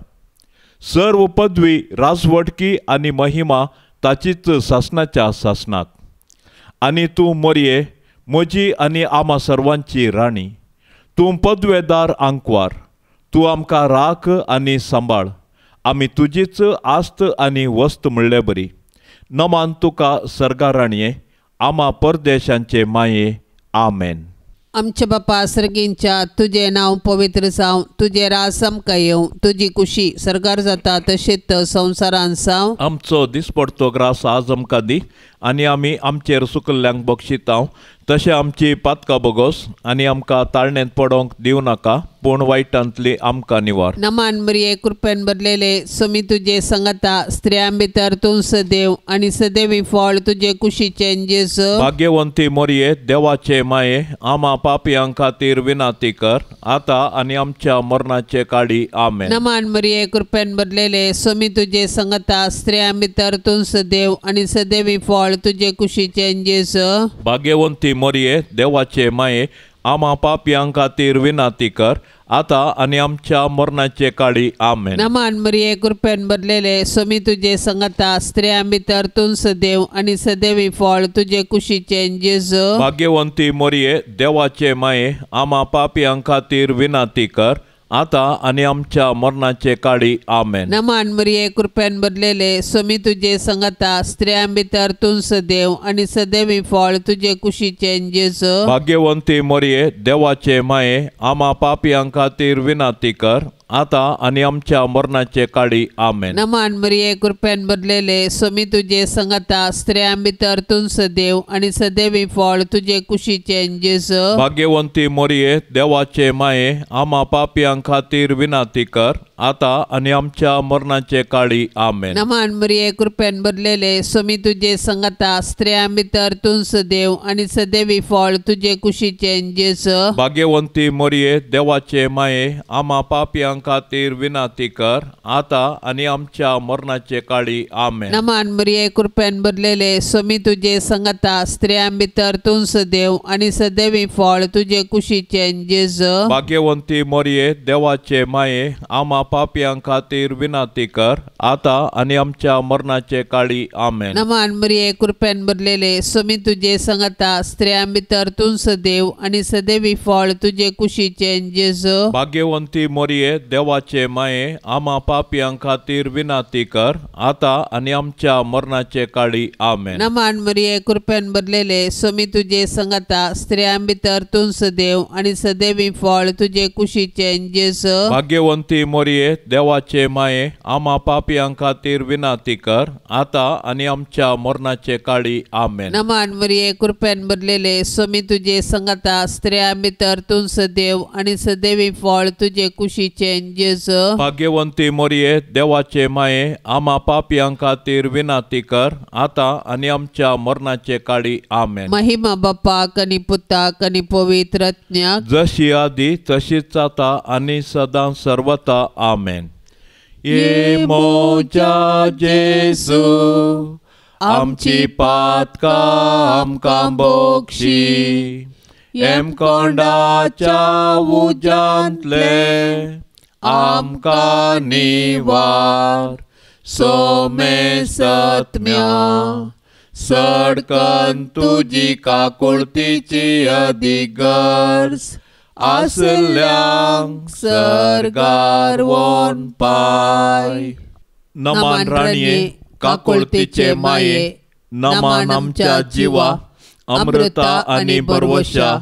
सर्व पदवी, राजवटकी आनी महिमा ताचीच सासणाच्या सासणाक. आनी तूं मोरये म्हजी आनी आम्हा सर्वांची राणी. तूं पदवेदार आंकवार, तूं आमकां राख आनी सांबाळ. आमी तुजीच आस्त आनी वस्त म्हणले बरी. नमान तुका सर्गा राणये, आम्हा परदेशांचे माये. आमेन. आमच्या बापा सर्गींच्या तुझे नाव पवित्र जावं, तुझे राज आमकां येवं, तुजी कुशी सरकार जाता तशेंच संवसारान जावं. आमचो दिसपडतो ग्रास आज आमकां दी आनी आमी आमचेर सुकल्ल्यांक बक्षितांव. तशें आमची पातकां बोगोस आनी आमकां ताळणेंत पडोंक दिवं नाका, पूण वायटांतली आमकां निवार. नमान मरिये कृपेन भरलेले स्वामी तुजे संगता स्त्रियां भितर तूं सदैव आनी सदैवी फळ तुजे कुशीचे जेजू. भाग्यवंती मोरये, देवाचे माये, आमा पापयां खातीर विनाती कर, आतां आनी आमच्या मरणाचे काळी. आमेन. नमान मरिये कृपेन भरलेले स्वामी तुजे संगता स्त्रियां भितर तूं सदैव आनी सदैवी फळ तुजे कुशीचे जेजू. भाग्यवंती मोरये, देवाचे माये, आमा पापयां खातीर विनाती कर, आतां आनी आमच्या मरणाचे काळी. आमेन. नमान मरिये कृपेन भरलेले स्वामी तुजे संगता स्त्रियां भितर तूं सदैव आनी सदैवी फळ तुजे कुशीचे जेजू. भाग्यवंती मोरये, देवाचे माये, आमा पापयां खातीर विनाती कर, आतां आनी आमच्या मरणाचे काळी. आमेन. नमान मरिये कृपेन भरलेले स्वामी तुजे संगता स्त्रियां भितर तूं सदैव आनी सदैवी फळ तुजे कुशीचे जेजू. भाग्यवंती मोरये, देवाचे माये, आमा पापयां खातीर विनाती कर, आतां आनी आमच्या मरणाचे काळी. आमेन. नमान मरिये कृपेन भरलेले स्वामी तुजे संगता स्त्रियां भितर तूं सदैव आनी सदैवी फळ तुजे कुशीचे जेजू. भाग्यवंती मोरये, देवाचे माये, आमा पापयां खातीर विनाती कर, आतां आनी आमच्या मरणाचे काळी. आमेन. नमान मरिये कृपेन भरलेले स्वामी तुजे संगता स्त्रियां भितर तूं सदैव आनी सदैवी फळ तुजे कुशीचे जेजू. भाग्यवंती मोरये, देवाचे माये, आमा पापयां खातीर विनाती कर, आतां आनी आमच्या मरणाचे काळी. आमेन. नमान मरिये कृपेन भरलेले स्वामी तुजे संगता स्त्रियां भितर तूं सदैव आनी सदैवी फळ तुजे कुशीचे जेजू. भाग्यवंती मोरये, देवाचे माये, आमा पापयां खातीर विनाती कर, आतां आनी आमच्या मरणाचे काळी. आमेन. नमान मरिये कृपेन भरलेले स्वामी तुजे संगता स्त्रियां भितर तूं सदैव आनी सदैवी फळ तुजे कुशीचे जेजू. भाग्यवंती मोरये, देवाचे माये, आमा पापयां खातीर विनाती कर, आतां आनी आमच्या मरणाचे काळी. आमेन. नमान मरिये कृपेन भरलेले स्वामी तुजे संगता स्त्रियां भितर तूं सदैव आनी सदैवी फळ तुजे कुशीचे जेजू. भाग्यवंती मोरये, देवाचे माये, आमा पापयां खातीर विनाती कर, आतां आनी आमच्या मरणाचे काळी. आमेन. नमान मरिये कृपेन भरलेले स्वामी तुजे संगता स्त्रियां भितर तूं सदैव आनी सदैवी फळ तुजे कुशीचे जेजू. भाग्यवंती मोरये, देवाचे माये, आमा पापयां खातीर विनाती कर, आतां आनी आमच्या मरणाचे काळी. आमेन. महिमा बापाक आनी पुताक आनी पवित्र आत्म्याक, जशी आदी तशीच आता आनी सदां सर्वता. आमेन. ये मोच्या जेजू, आमची पातकां आमकां बोगशी, एम कोंडाच्या उजांतले आमकां निवार. सोमे सत्म्या सडकन तुजी काकुळतीची अधिगर्ज, आसल्यांक सरगार वोन पाय. नमान राणये, काकुळतीचे माये, नमान आमच्या जिवा, अमृता आनी बरवशा,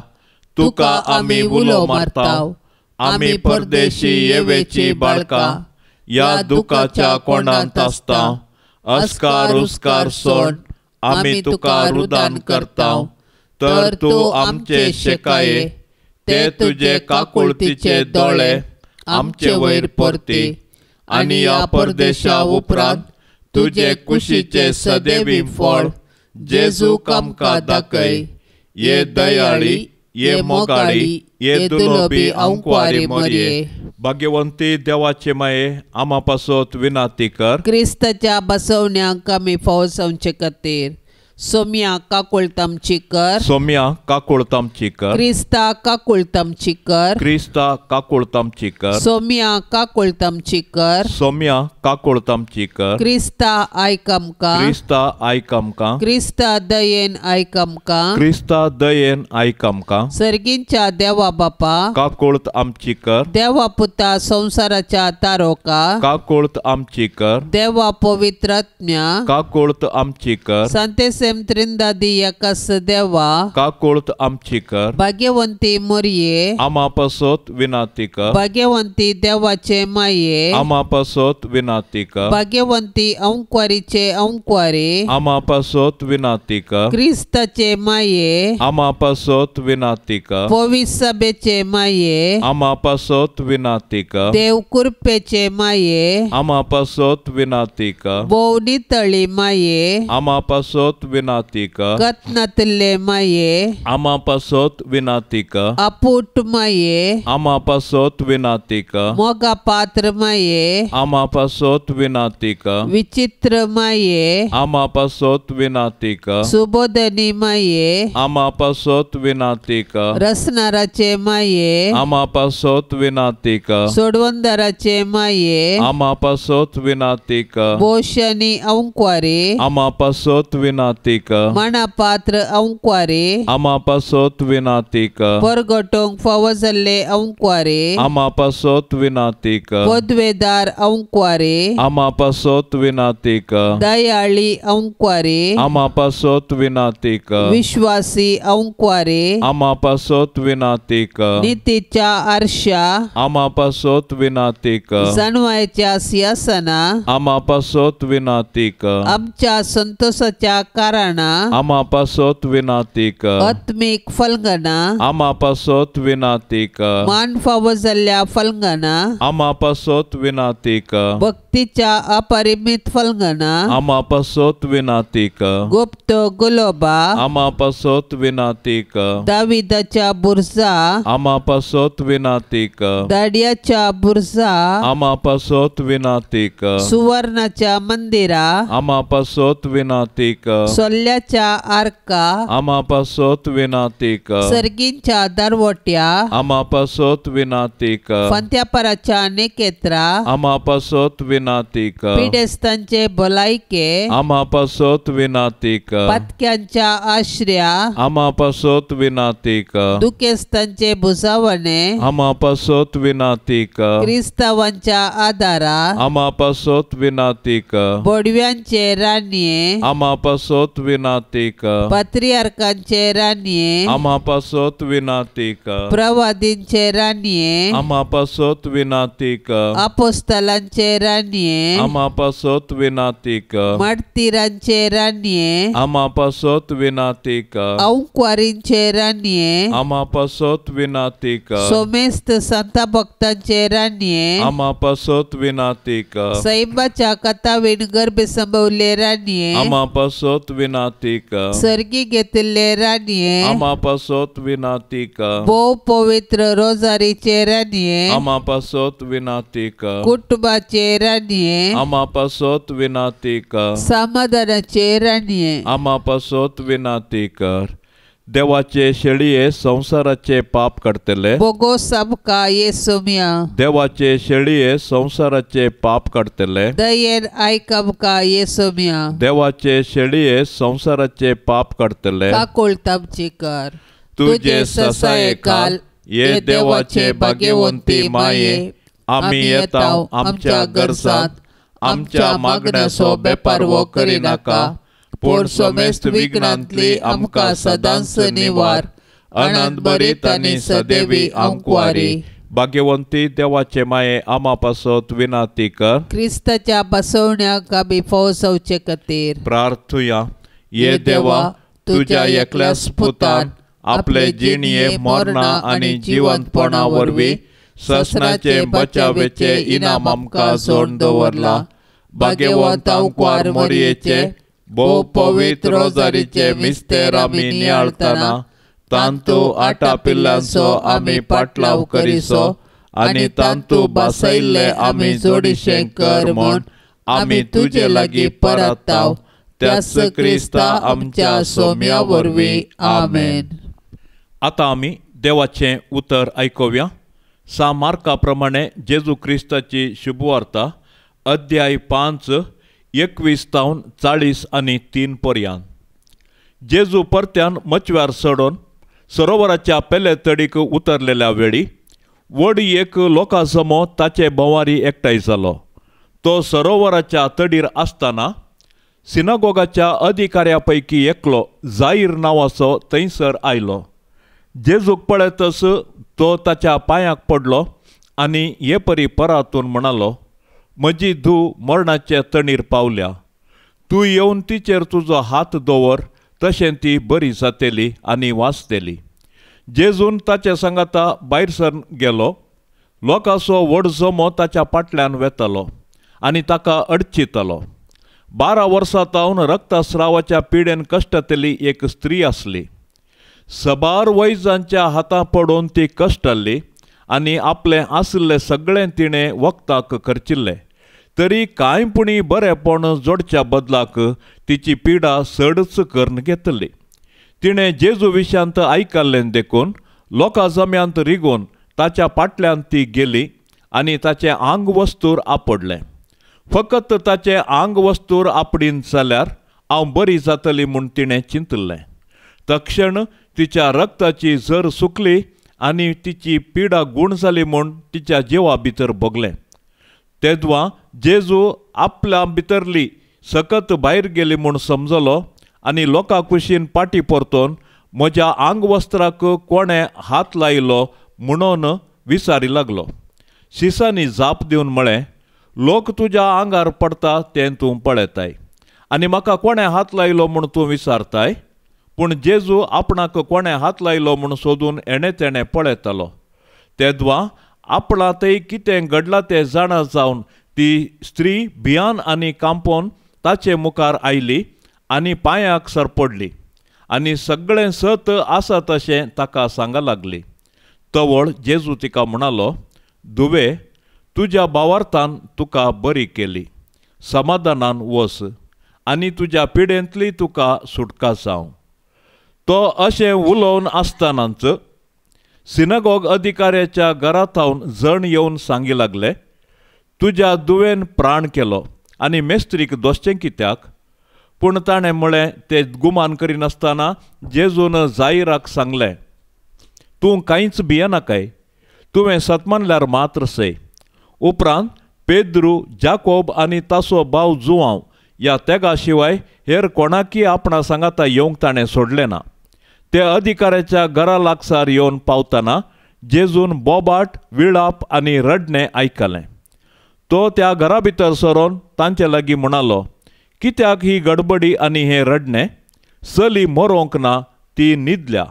तुका आमी उलो मारताव. आमी परदेशी येवेची बाळकां, या दुखाच्या कोंडांत आसताव. अस्कार उस्कार सोड, आमी तुका रुदान करताव. तर तूं आमचे शेकाये, ते तुजे काकुळतीचे दोळे आमचे वयर परती. आनी या परदेशा उपरांत तुजे कुशीचे सदैवी फळ जेजूक आमकां दाखय. ये दयाळी, ये मोगाळी, ये दुलोबी अंकुवारी मोरये. भाग्यवंती देवाचे माये, आमा पासत विनाती कर. क्रिस्ताच्या बसवण्याक आमी फावो जावचे खातीर सोम्या काकुळतामची कर. सोम्या काकुळतामची कर. क्रिस्ता काकुळतामची कर. क्रिस्ता काकुळतामची कर. सोम्या काकुळतामची कर. सोम्या काकुळतामची कर. क्रिस्ता आयक आमकां. क्रिस्ता आयक आमकां. क्रिस्ता दयेन आयक आमकां. क्रिस्ता दयेन आयक आमकां. सर्गींच्या देवा बापा, काकुळत आमची कर. देवा पुता संवसाराच्या तारोका, काकुळत आमची कर. देवा पवित्र आत्म्या, काकुळत आमची कर. सांतेसे सेम त्रिंदादी याकास देवा काकुळत आमची कर. भाग्यवंती मोरये आमा पासोत विनाती कर. भाग्यवंती देवाचे माये आमा पासोत विनाती कर. भाग्यवंती अंक्वारीचे अंक्वारी आमा पासोत विनाती कर. क्रिस्ताचे माये आमा पासोत विनाती कर. पवित्र सभेचे माये आमा पासोत विनाती कर. देव कृपेचे माये आमा पासोत विनाती कर. बोवनी तळी माये आमा पासोत विनाती कर. कत्नातले माये आमा पासोत विनाती कर. अपूट माये आमा पासोत विनाती कर. मोगा पात्र माये आमा पासोत विनाती कर. विचित्र माये आमा पासोत विनाती कर. सुबोधनी माये आमा पासोत विनाती कर. रसनाराचे माये आमा पासोत विनाती कर. सोडवंदराचे माये आमा पासोत विनाती कर. बोशनी अंक्वारी आमा पासोत विनाती कर. मनापात्र अंक्वारी आमा पासोत विनाती कर. परगटोंक फवजल्ले अंक्वारी आमा पासोत विनाती कर. पदवेदार अंक्वारी आमा पासोत विनाती कर. दयाळी अंक्वारी आमा पासोत विनाती कर. विश्वासी अंक्वारी आमा पासोत विनाती कर. नीतीच्या आरशा आमा पासोत विनाती कर. जाणवायच्या सिंहासना आमा पासोत विनाती कर. आमच्या संतोषाच्या कारणा आमा पासोत विनाती कर. आत्मिक फलंगना आमा पासोत विनाती कर. मान फावजल्ल्या फलंगना आमा पासोत विनाती कर. भक्तीच्या अपरिमित फलंगना आमा पासोत विनाती कर. गुप्त गुलोबा आमा पासोत विनाती कर. दाविदाच्या बुरजा आमा पासोत विनाती कर. दाडियाच्या बुरजा आमा पासोत विनाती कर. सुवर्णाच्या मंदिरा आमा पासोत विनाती कर. सोल्ल्याच्या आर्का आमा पासोत विनाती कर. सर्गींच्या दरवट्या आमा पासोत विनाती कर. पंत्यापराच्या नेकेत्रा आमा पासोत विनाती कर. पिडेस्तांचे भलायके आमा पासोत विनाती कर. पतक्यांच्या आश्रया आमा पासोत विनाती कर. दुखेस्तांचे भुजावणे आमा पासोत विनाती कर. क्रिस्तावांच्या आदारा आमा पासोत विनाती कर. बोडव्यांचे रान्ये आमा पासोत विनाती कर. पात्रियार्कांचे रान्ये आमा पासोत विनाती कर. प्रवादींचे रान्ये आमा पासोत विनाती कर. अपोस्तलांचे रान्ये आमा पासोत विनाती कर. मार्तिरांचे रान्ये आमा पासोत विनाती कर. अंक्वारींचे रान्ये आमा पासोत विनाती कर. सोमेस्त संत भक्तांचे रान्ये आमा पासोत विनाती कर. सैबाच्या कथावीन गर्भ संभवले रान्ये आमा पासोत विनाती कर. सर्गी घेतले रान्ये आमा पासोत विनाती कर. भोव पवित्र रोजारीचे रान्ये आमा पासोत विनाती कर. कुटुंबाचे रान्ये आमा पासोत विनाती कर. समाधानाचे रान्ये आमा पासोत विनाती कर. देवाचे शेळये संसाराचे पाप काडतले. बोगो सबका येसुमिया देवाचे शेळये संसाराचे पाप काडतले. दयेन आयकबका येसुमिया देवाचे शेळये संसाराचे पाप काडतले. काकोळतामची कर तुझे ससाये काल ये देवाचे भाग्यवंती माये. आम्ही येताव आमच्या गरजात आमच्या मागण्याचो बेपारवो करिनाका. पूण सोमेस्त विघ्नांतली आमकां सदांच निवार. अनंत बरीत आनी सदैवी आंकवारी. भाग्यवंती देवाचे माये आमा पासोत विनाती कर. क्रिस्ताच्या बसवण्याक आमी फवसवचे खातीर प्रार्थुया. ये देवा तुझ्या एकल्याच पुतान आपले जिणये मरणा आनी जिवंतपणा वरवीं ससनाचे बचावेचे इनाम आमकां जोड दवरला. भाग्यवंत अंकवार मोरयेचे भोव पवित्र रोजारीचे मिस्तेर आमी नियाळतना तांतू आटा पिल्लांचो आमी पाटलाव करिसो आनी तांतू बासयल्ले आमी जोडिशें कर म्हूण आमी तुजे लागीं परताव. त्याच क्रिस्ता आमच्या सोम्या वरवीं. आमेन. आतां आमी देवाचें उतर आयकुया. सा मार्का प्रमाणे जेजू क्रिस्ताची शुभवार्ता अध्याय 5 21-40 आनी 3 पर्यंत. जेजू परत्यान मचव्यार चडोवन सरोवराच्या पेले तडीक उतरलेल्या वेळी व्हड एक लोकां समूह ताचे भोंवारी एकठांय जालो. तो सरोवराच्या तडीर आसतना सिनागोगाच्या अधिकाऱ्यापैकी एकलो जाईर नांवाचो थंयसर आयलो. जेजूक पळयतच तो ताच्या पांयाक पडलो आनी हे परी परातून म्हणालो, म्हजी धूव मरणाचे तणीर पावल्या. तूं येवन तिचेर तुजो हात दवर, तशें ती बरी जातली आनी वाचतली. जेजून ताचे सांगाता भायर सर गेलो. लोकांचो व्हड जमो ताच्या फाटल्यान वेतालो आनी ताका अडचितालो. 12 वर्सां तावन रक्तस्रावाच्या पिडेन कश्टतली एक स्त्री आसली. सबार वैजांच्या हातां पडून ती कश्टल्ली आनी आपलें आसलें सगळें तिणें वखदाक खर्चिल्लें. तरी कांयपुणी बरेपण जोडच्या बदलाक तिची पिडा सडच करून घेतली. तिणें जेजू विशांत आयकल्लें देखून लोकां जम्यांत रिगून ताच्या फाटल्यान ती गेली आनी ताचें आंग वस्तूर आपडलें. फकत ताचें आंग वस्तूर आपडीन जाल्यार हांव बरी जातली म्हूण तिणें चिंतलें. तक्षण तिच्या रक्ताची झर सुकली आनी तिची पिडा गूण जाली म्हूण तिच्या जिवा भितर भोगलें. तेदवा जेजू आपल्या भितरली सकत भायर गेली म्हूण समजलो आनी लोकां कुशीन पाटी परतोवन म्हज्या आंग वस्त्राक कोणें हात लायलो म्हणून विचारी लागलो. शिसांनी जाप दिवन म्हळें, लोक तुज्या आंगार पडटा तें तूं पळयताय आनी म्हाका कोणें हात लायलो म्हूण तूं विचारताय. पूण जेजू आपणाक कोणें हात लायलो म्हूण सोदून एणे तेणें पळयतालो. तेदवा आपणा थंय कितें घडलां तें जाणा जावन ती स्त्री भियान आनी कांपोवन ताचे मुखार आयली आनी पांयाक सरपडली आनी सगळें सत आसा तशें ताका सांगा लागली. तवळ जेजू तिका म्हणालो, धुवे, तुज्या भावार्थान तुका बरी केली. समाधानान वच आनी तुज्या पिडेंतली तुका सुटका जावं. तो अशें उलोवन आसतनाच सिनागोग अधिकाऱ्याच्या घरांतावन जण येवन सांगी लागले, तुज्या धुवेन प्राण केलो आनी मेस्त्रीक दोसचें कित्याक? पूण ताणें म्हळें तें गुमान करिनासतना जेजून जायराक सांगलें, तूं कांयच भियेनाकाय, तुवें सतमानल्यार मात्र सय. उपरांत पेद्रू, जाकोब आनी ताचो भाव जुवांव ह्या तेगा शिवाय हेर कोणाकी आपणा सांगाता येवंक ताणें सोडलें ना. ते अधिकाऱ्याच्या घरा लागसार येवन पावतना जेजून बोबाट, विळाप आनी रडणें आयकलें. तो त्या घरा भितर सरोन तांचे लागीं म्हणालो, कित्याक ही गडबडी आनी हें रडणें? चली मरोंक ना, ती न्हिदल्या.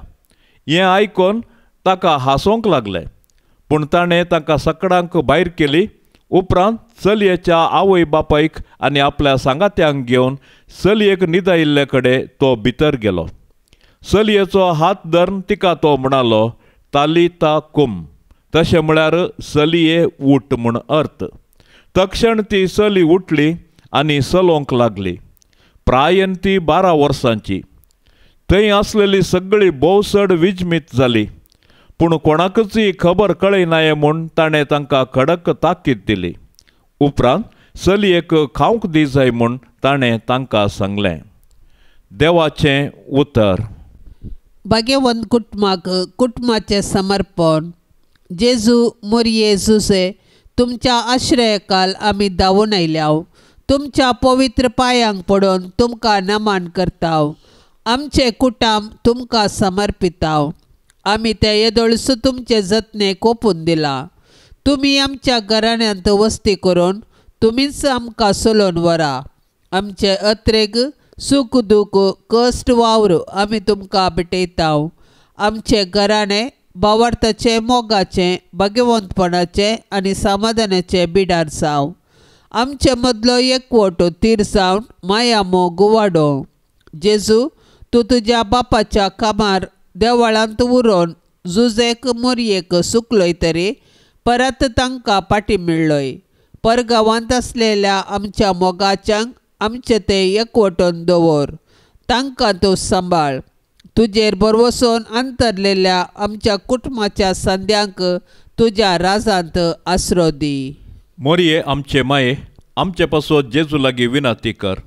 हें आयकून ताका हांसोंक लागलें. पूण ताणें ताका सकडांक भायर केली. उपरांत चलयेच्या आवय बापायक आनी आपल्या सांगात्यांक घेवन चलयेक न्हिदायिल्ले कडेन तो भितर गेलो. चलयेचो हात धरून तिका तो म्हणालो, तालिता कुम, तशें म्हळ्यार चलये उठ म्हूण अर्थ. तक्षण ती चली उठली आनी चलोवंक लागली. प्रायेन ती 12 वर्सांची. थंय आसलेली सगळी भोवसड विजमीत जाली. पूण कोणाकच ही खबर कळयनाये म्हूण ताणें तांकां कडक ताकीद दिली. उपरांत चलयेक खावंक दी जाय म्हूण ताणें तांकां सांगलें. देवाचें उतर. भाग्यवंत कुटुंबाचें समर्पण. जेजू मोरये जुसे, तुमच्या आश्रयकाल आमी धांवून आयल्याव. तुमच्या पवित्र पांयांक पडून तुमकां नमन करताव. आमचें कुटाम तुमकां समर्पिताव. आमी ते येदोळस तुमचे जतने कोपून दिला. तुमी आमच्या घराण्यांत वस्ती करून तुमीच आमकां चलोवन व्हरा. आमचे अत्रेक, सूख दूख, कश्ट वावर आमी तुमकां भेटयताव. आमचे घराणे भावार्थाचे, मोगाचे, भाग्यवंतपणाचे आनी समाधानाचे बिडार जावं. आमचे मदलो एकवट तीर जावन माया मोग वाडो. जेजू, तूं तुज्या बापाच्या कामार देवळांत उरोवन जुजेक मोरयेक सुकलोय तरी परत तांकां पाटी मेळ्ळोय. परगांवांत आसलेल्या आमच्या मोगाच्यांक आमचे ते एकवटून दवर. तांकां तूं सांबाळ. तुजेर भरवोसोन अंतरलेल्या आमच्या कुटुंबाच्या संद्यांक तुज्या राजांत आसरो दी. मोरये आमचे माये, आमचे पासोन जेजू लागीं विनंती कर.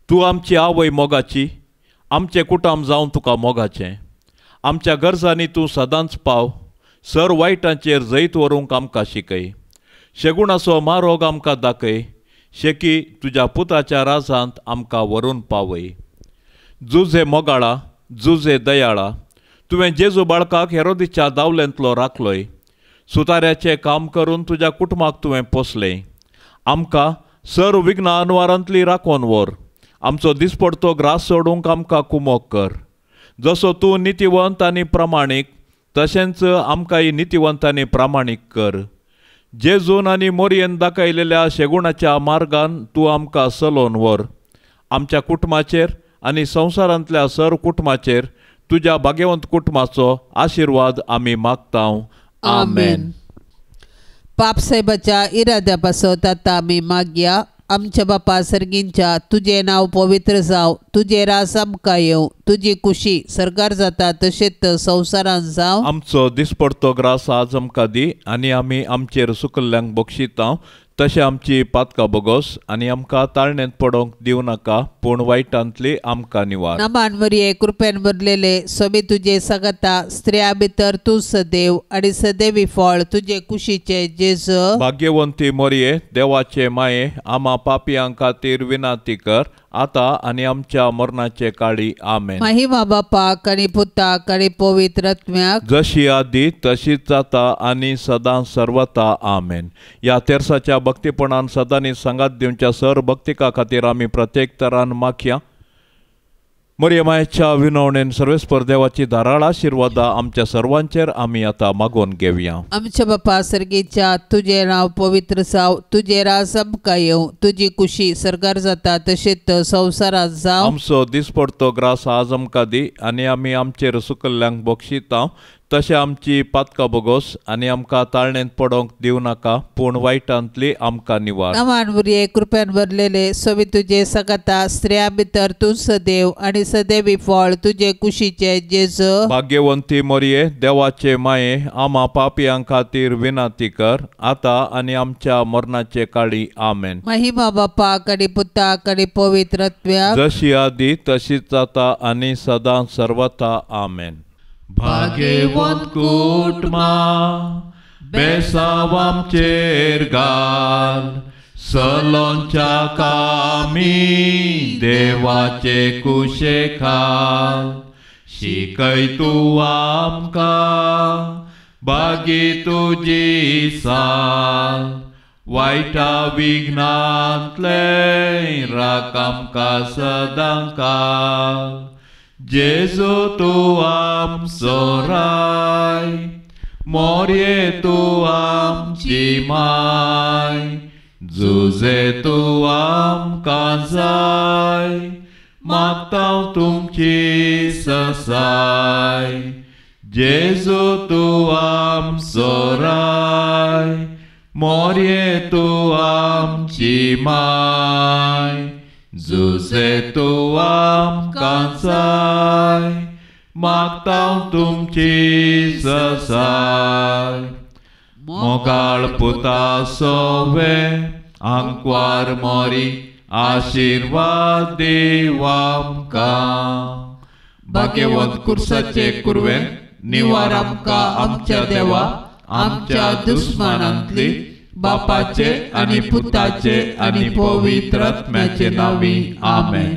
तूं आमची आवय मोगाची, आमचें कुटाम जावन तुका मोगाचें. आमच्या गरजांनी तूं सदांच पाव. सर वायटांचेर जैत व्हरूंक आमकां शिकय. शेगुणाचो मारोग आमकां दाखय. शेकी तुज्या पुताच्या राजांत आमकां व्हरून पावय. जुजे मोगाळा, जुजे दयाळा, तुवें जेजू बाळकाक हेरोदीच्या दावलेंतलो राखलोय. सुताऱ्याचें काम करून तुज्या कुटुंबाक तुवें पोसलें. आमकां सर्व विघ्नां अनवारांतली राखोन व्हर. आमचो दिसपडतो ग्रास सोडूंक आमकां कुमोग कर. जसो तूं नितीवंत आनी प्रामाणीक, तशेंच आमकांय नितीवंत आनी प्रामाणीक कर. जेजून आनी मोरयेन दाखयलेल्या शेगुणाच्या मार्गान तूं आमकां चलोवन व्हर. आमच्या कुटुंबाचेर आनी संवसारांतल्या सर्व कुटुंबाचेर तुज्या भाग्यवंत कुटुंबाचो आशिर्वाद आमी मागतांव. आमेन. पाप साहेबाच्या इराद्या पासत आतां आमी मागया. आमच्या बापा सर्गींच्या, तुजें नांव पवित्र जावं, तुजें रास आमकां येवं, तुजी खुशी सरकार जाता तशेंच संवसारांत जावं. आमचो दिसपडतो ग्रास आज आमकां दी, आनी आमी आमचेर सुकल्ल्यांक बक्षितांव. तशें आमची पातकां बोगोस आनी आमकां ताळणेंत पडोवंक दिवं नाका, पूण वायटांतली आमकां निवार. नमान मरिये कृपेन भरलेले, सोबी तुजे सगता, स्त्रिया भितर तूं सदैव आनी सदैवी फळ तुजे कुशीचे जेजू. भाग्यवंती मोरये, देवाचे माये, आमा पापियां खातीर विनाती कर, आतां आनी आमच्या मरणाचे काळी. आमेन. महिमा बापाक आनी पुताक आनी पवित्र आत्म्याक, जशी आदी तशीच जाता आनी सदां सर्वता. आमेन. ह्या तेर्साच्या भक्तीपणान सदांनी सांगात दिवच्या सर भक्तिका खातीर आमी प्रत्येक तरान मागया. मरियमायेच्या विनवणेन सर्वेस्पर देवाची धाराळ आशिर्वादा आमच्या सर्वांचेर आमी आतां मागोवन घेवया. आमच्या बापा सर्गीच्या, तुजें नांव पवित्र जावं, तुजें रास आमकां येवं, तुजी खुशी सरकार जाता तशेंच संवसारांत जावं. आमचो दिसपडतो ग्रास आज आमकां दी, आनी आमी आमचेर सुकल्ल्यांक बक्षितांव. तशें आमची पातकां बोगोस आनी आमकां ताळणेंत पडोवंक दिवं नाका, पूण वायटांतली आमकां निवार. नमान मरिये कृपेन भरलेले, सोबी तुजे सगता, स्त्रिया भितर तूं सदैव आनी सदैवी फळ तुजे कुशीचे जेजू. भाग्यवंती मोरये, देवाचे माये, आमा पापियां खातीर विनाती कर, आतां आनी आमच्या मरणाचे काळी. आमेन. महिमा बापाक आनी पुताक आनी पवित्र आत्म्याक, जशी आदी तशीच जाता आनी सदां सर्वता. आमेन. भाग्यवंत कुटुंबा, बेसाव आमचेर घाल, सलोंच्या कामी देवाचे कुशेखाल. शिकय तूं आमकां भागी तुजी साल, वायटा विघ्नांतले राख आमकां सदां काल. जेजू तूं आमचो राय, मोरये तूं आमची माय, जुजे तूं आमकां जाय, मागतांव तुमची ससाय. जेजू तूं आमचो राय, मोरये तूं आमची माय, जुजे तूं आमकां जाय, मागतांव तुमची ससाय. मोगाळ पुता सोवे, आंकवार मोरी, आशिर्वाद देव आमकां. भाग्यवंत कुर्साचे कुरवे, निवार आमकां आमच्या देवा, आमच्या दुस्मानांतली, बापाचे आनी पुताचे आनी पवित्र आत्म्याचे नांवी. आमेन.